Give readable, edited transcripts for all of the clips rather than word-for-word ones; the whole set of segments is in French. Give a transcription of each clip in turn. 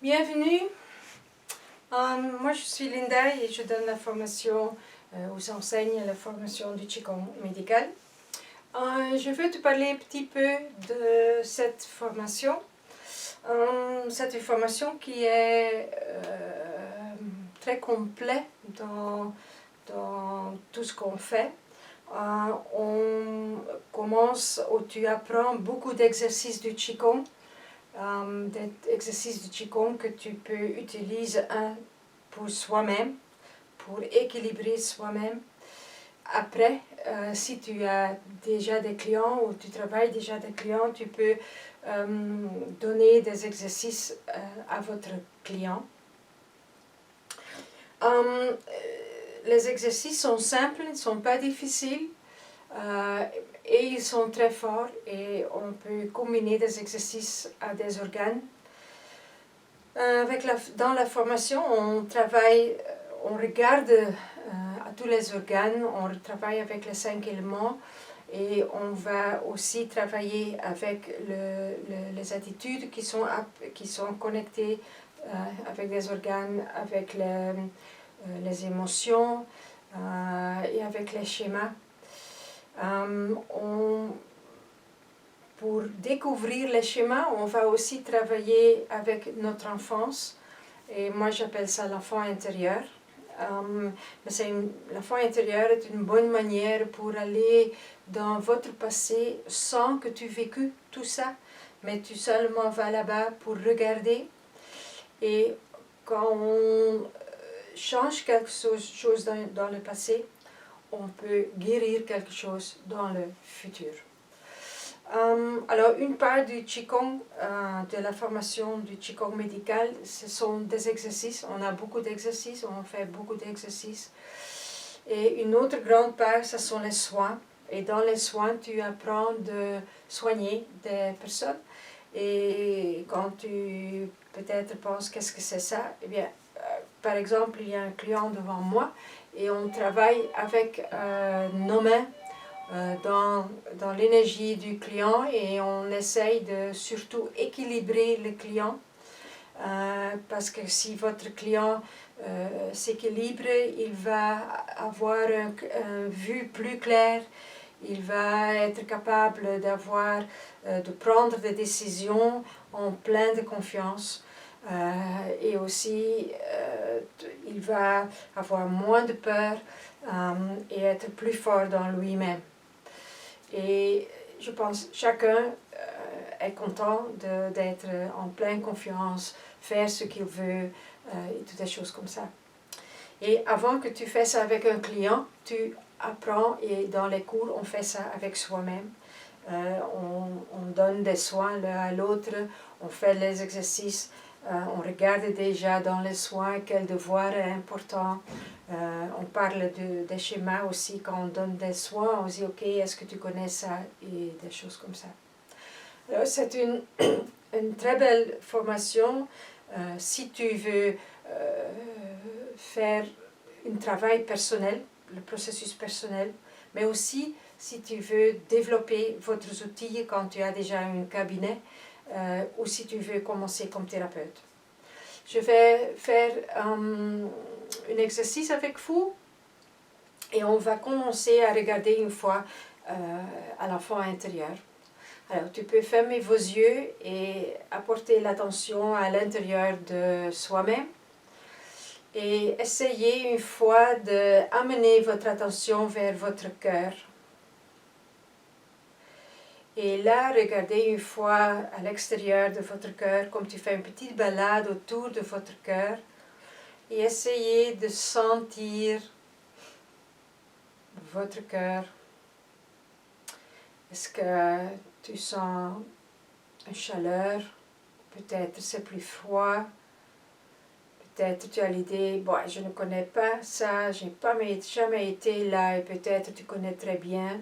Bienvenue, moi je suis Linda et je donne la formation, ou enseigne la formation du Qigong médical. Je veux te parler un petit peu de cette formation. C'est une formation qui est très complète dans tout ce qu'on fait. On commence où tu apprends beaucoup d'exercices du Qigong. Des exercices de Qigong que tu peux utiliser pour soi-même, pour équilibrer soi-même. Après, si tu as déjà des clients ou tu travailles déjà des clients, tu peux donner des exercices à votre client. Les exercices sont simples, ils ne sont pas difficiles. Et ils sont très forts et on peut combiner des exercices à des organes. Dans la formation, on travaille, on regarde à tous les organes, on travaille avec les 5 éléments et on va aussi travailler avec les attitudes qui sont connectées avec les organes, avec les émotions et avec les schémas. Pour découvrir les schémas, on va aussi travailler avec notre enfance. Et moi, j'appelle ça l'enfant intérieur. L'enfant intérieur est une bonne manière pour aller dans votre passé sans que tu vécu tout ça. Mais tu seulement vas là-bas pour regarder. Et quand on change quelque chose dans le passé, on peut guérir quelque chose dans le futur. Alors, une part du Qigong, de la formation du Qigong médical, ce sont des exercices. On a beaucoup d'exercices, on fait beaucoup d'exercices. Et une autre grande part, ce sont les soins. Et dans les soins, tu apprends de soigner des personnes. Et quand tu peut-être penses qu'est-ce que c'est ça, eh bien, par exemple, il y a un client devant moi et on travaille avec nos mains dans l'énergie du client et on essaye de surtout équilibrer le client parce que si votre client s'équilibre, il va avoir une vue plus claire, il va être capable de prendre des décisions en pleine de confiance. Et aussi, il va avoir moins de peur et être plus fort dans lui-même. Et je pense que chacun est content d'être en pleine confiance, faire ce qu'il veut, et toutes des choses comme ça. Et avant que tu fasses ça avec un client, tu apprends, et dans les cours, on fait ça avec soi-même. On donne des soins l'un à l'autre, on fait les exercices, on regarde déjà dans les soins quel devoir est important. On parle des schémas aussi quand on donne des soins, on dit ok, est-ce que tu connais ça et des choses comme ça. C'est une très belle formation si tu veux faire un travail personnel, le processus personnel, mais aussi si tu veux développer votre outils quand tu as déjà un cabinet ou si tu veux commencer comme thérapeute. Je vais faire un exercice avec vous et on va commencer à regarder une fois à l'enfant intérieur. Alors, tu peux fermer vos yeux et apporter l'attention à l'intérieur de soi-même et essayer une fois d'amener votre attention vers votre cœur. Et là, regardez une fois à l'extérieur de votre cœur, comme tu fais une petite balade autour de votre cœur, et essayez de sentir votre cœur. Est-ce que tu sens une chaleur? Peut-être c'est plus froid. Peut-être tu as l'idée, bon, je ne connais pas ça, je n'ai jamais été là, et peut-être tu connais très bien.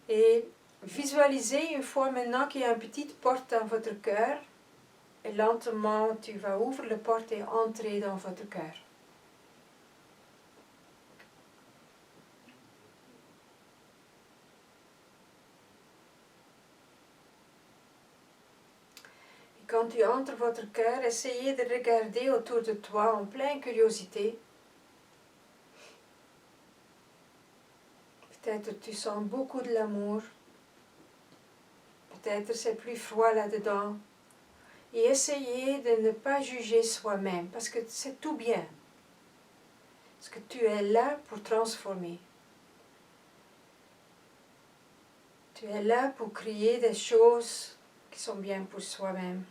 Et visualisez une fois maintenant qu'il y a une petite porte dans votre cœur. Et lentement, tu vas ouvrir la porte et entrer dans votre cœur. quand tu entres votre cœur, essayez de regarder autour de toi en pleine curiosité. Peut-être tu sens beaucoup de l'amour. Peut-être c'est plus froid là-dedans. Et essayez de ne pas juger soi-même, parce que c'est tout bien. Parce que tu es là pour transformer. Tu es là pour créer des choses qui sont bien pour soi-même.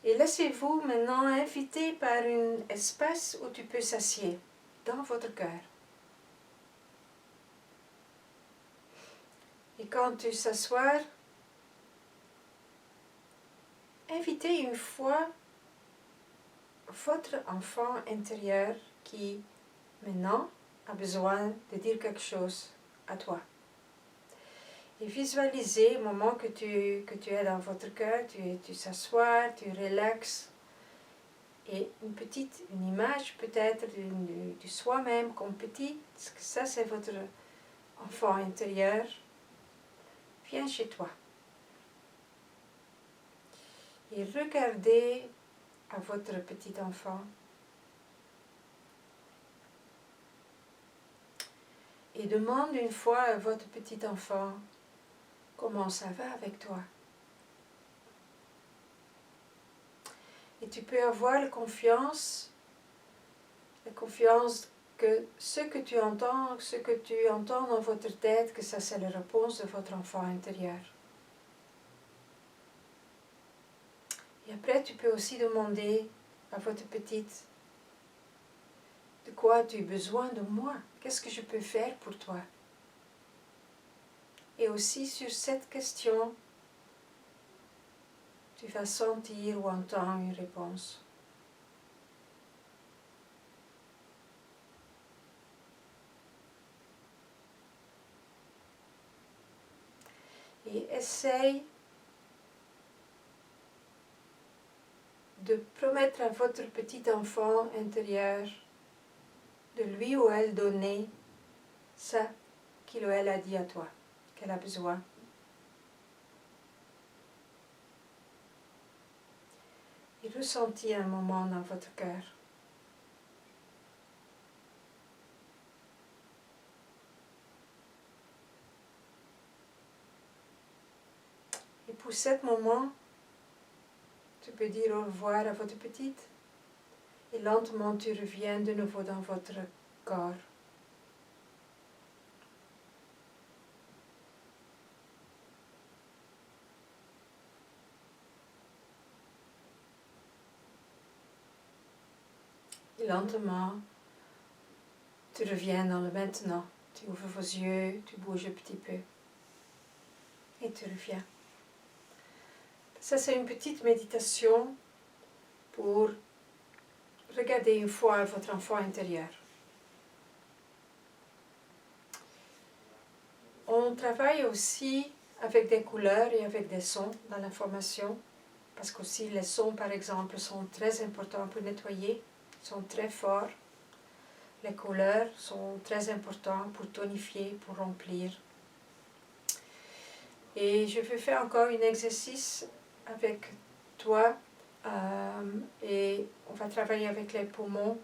Et laissez-vous maintenant inviter par un espace où tu peux s'assier dans votre cœur. Et quand tu s'assois, invitez une fois votre enfant intérieur qui maintenant a besoin de dire quelque chose à toi. Et visualisez le moment que tu es dans votre cœur, tu s'assois, tu relaxes. Et une image peut-être de soi-même comme petit, parce que ça c'est votre enfant intérieur, vient chez toi. Et regardez à votre petit enfant. Et demande une fois à votre petit enfant comment ça va avec toi. Et tu peux avoir la confiance que ce que tu entends dans votre tête, que ça c'est la réponse de votre enfant intérieur. Et après tu peux aussi demander à votre petite, de quoi as-tu besoin de moi? Qu'est-ce que je peux faire pour toi? Et aussi sur cette question, tu vas sentir ou entendre une réponse. Et essaye de promettre à votre petit enfant intérieur de lui ou elle donner ça qu'il ou elle a dit à toi, qu'elle a besoin. Et ressentis un moment dans votre cœur. Et pour ce moment, tu peux dire au revoir à votre petite. Et lentement, tu reviens de nouveau dans votre corps. Et lentement, tu reviens dans le maintenant. Tu ouvres vos yeux, tu bouges un petit peu. Et tu reviens. Ça, c'est une petite méditation pour regarder une fois votre enfant intérieur. On travaille aussi avec des couleurs et avec des sons dans la formation, parce qu'aussi les sons, par exemple, sont très importants pour nettoyer, sont très forts. Les couleurs sont très importantes pour tonifier, pour remplir. Et je vais faire encore un exercice avec toi, et on va travailler avec les poumons,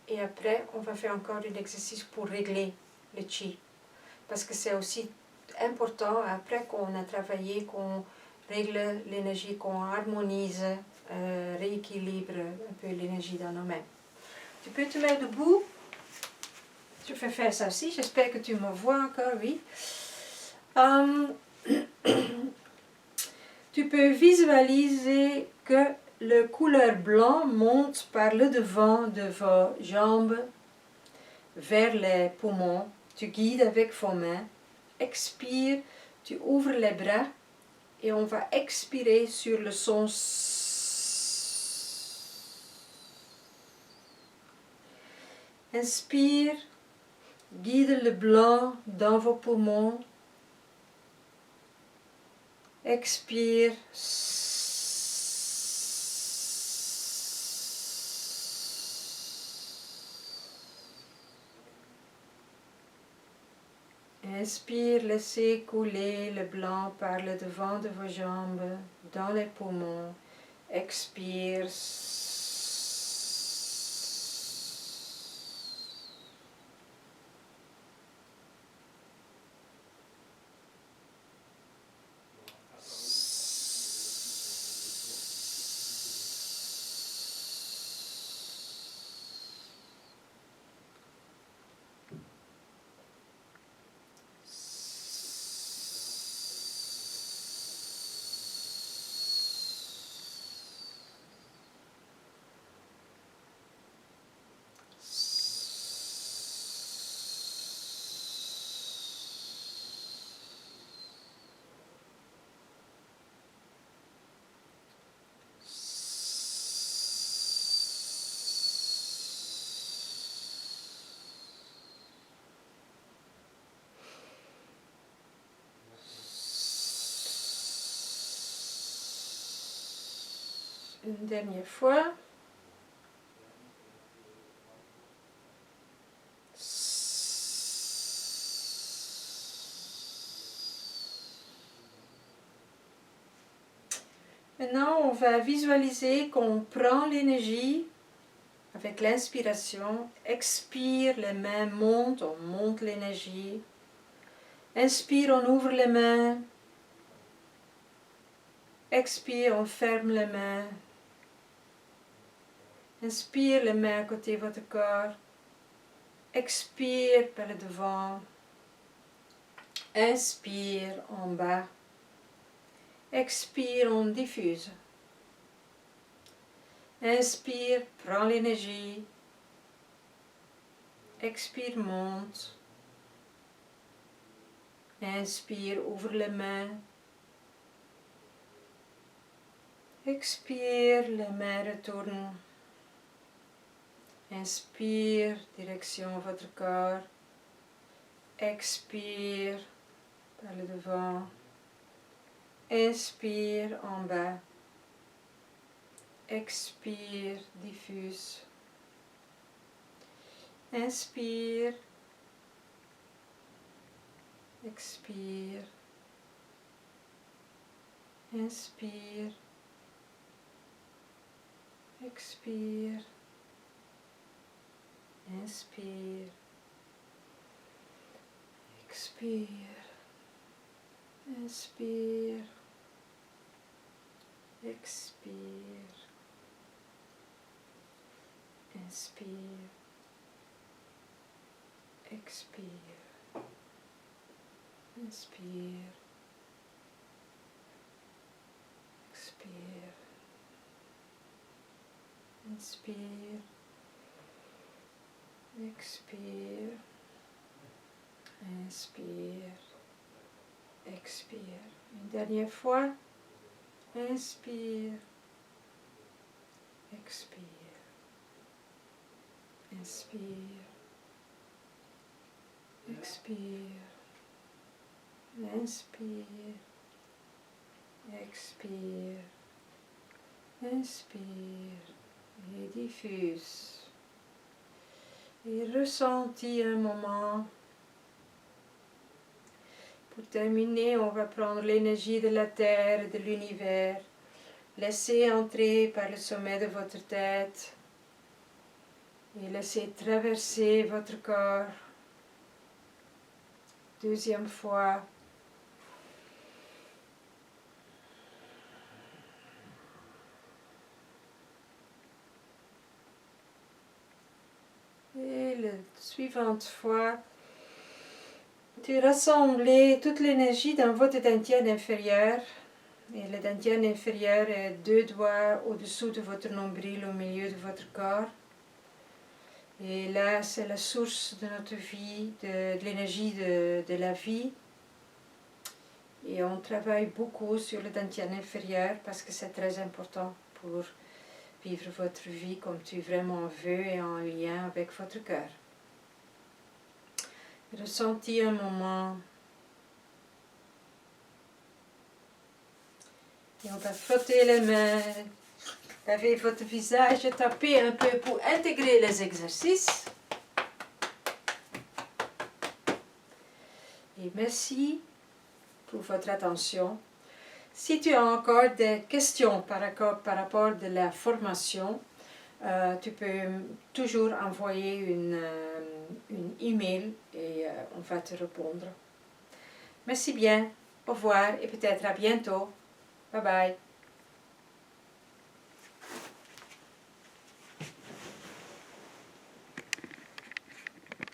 et après on va faire encore un exercice pour régler le chi. Parce que c'est aussi important, après qu'on a travaillé, qu'on règle l'énergie, qu'on harmonise, rééquilibre un peu l'énergie dans nos mains. Tu peux te mettre debout. Je vais faire ça aussi, j'espère que tu me vois encore, oui. Tu peux visualiser que la couleur blanc monte par le devant de vos jambes vers les poumons. Tu guides avec vos mains. Expire, tu ouvres les bras et on va expirer sur le son Inspire, guide le blanc dans vos poumons. Expire. Inspire, laissez couler le blanc par le devant de vos jambes, dans les poumons. Expire. Une dernière fois. Maintenant, on va visualiser qu'on prend l'énergie avec l'inspiration. Expire, les mains montent, on monte l'énergie. Inspire, on ouvre les mains. Expire, on ferme les mains. Inspire, les mains à côté de votre corps. Expire par le devant. Inspire en bas. Expire, on diffuse. Inspire, prends l'énergie. Expire, monte. Inspire, ouvre les mains. Expire, les mains retournent. Inspire, direction votre corps. Expire, par le devant. Inspire, en bas. Expire, diffuse. Inspire. Expire. Inspire. Expire. Inspire. Expire. Inspire. Expire. Inspire. Expire. Inspire. Expire. Inspire. Expire. Inspire. Expire. Une dernière fois. Inspire. Expire. Inspire. Expire. Inspire. Expire. Inspire. Et diffuse. Et ressentis un moment. Pour terminer, on va prendre l'énergie de la terre et de l'univers. Laissez entrer par le sommet de votre tête. Et laissez traverser votre corps. Deuxième fois. Et la suivante fois, tu rassembles toute l'énergie dans votre dantian inférieur. Et le dantian inférieur est 2 doigts au-dessous de votre nombril, au milieu de votre corps. Et là, c'est la source de notre vie, de l'énergie de la vie. Et on travaille beaucoup sur le dantian inférieur parce que c'est très important pour vivre votre vie comme tu vraiment veux et en lien avec votre cœur. Ressentis un moment. Et on va frotter les mains, laver votre visage et taper un peu pour intégrer les exercices. Et merci pour votre attention. Si tu as encore des questions par rapport à la formation, tu peux toujours envoyer une email et on va te répondre. Merci bien, au revoir et peut-être à bientôt. Bye bye.